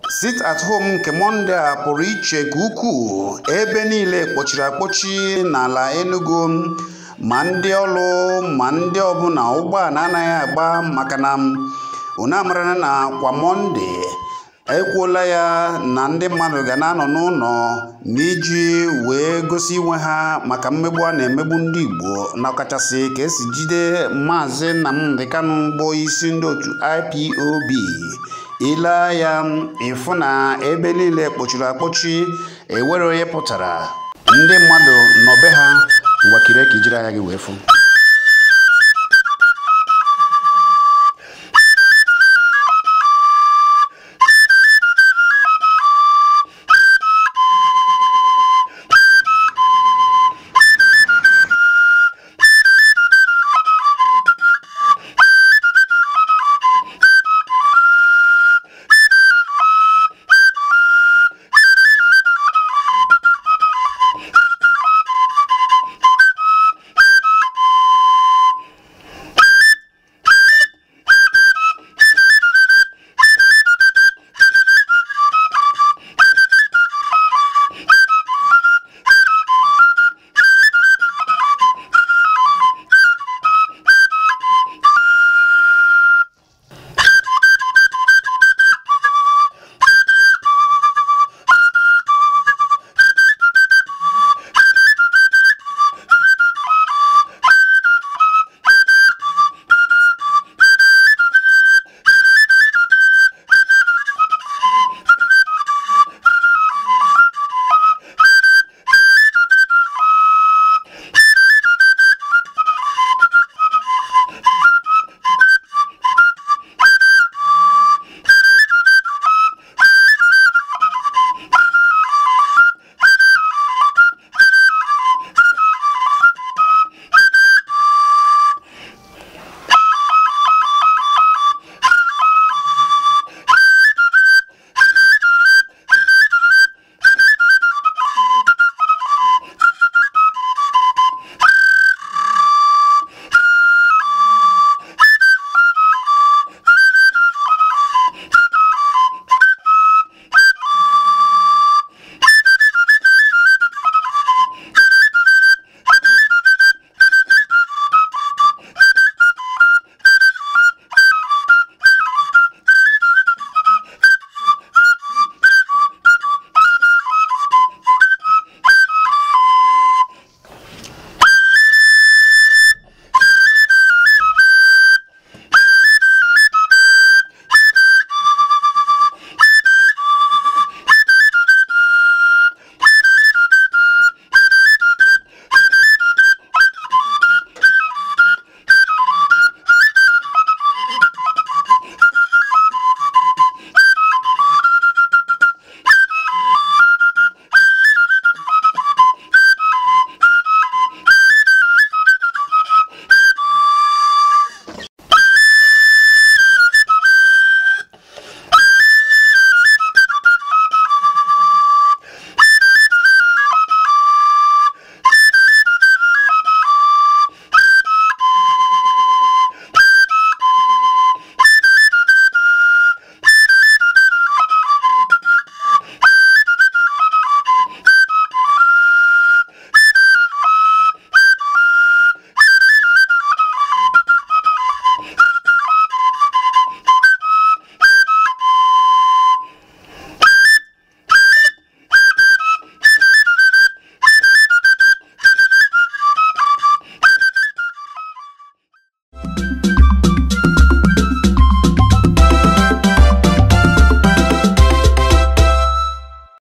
Sit at home nke Monde a pụrụ iche nke ukwuu, ebe niile kpọchiri akpọchi n'ala Enugu, ma ndị ọrụ ma ndị ọbụla ụgbọala anaghị agba maka na unu amarana na kwa Monde ekwuola ya na ndị mmadụ ga na-anọ n'ụlọ n'iji wee gosi iwe ha maka mmegbu a na-emegbu ndị Igbo, na ọkachasị ka esi jide Maazị Nnamdi Kanu bụ isi ndị otu IPOB. Ile ya ịfụ na ebe niile kpọchiri akpọchi, ewere onye pụtara, ndị mmadụ nọbe ha. Ngwa kiri ka ijiri anya gị wee fụ.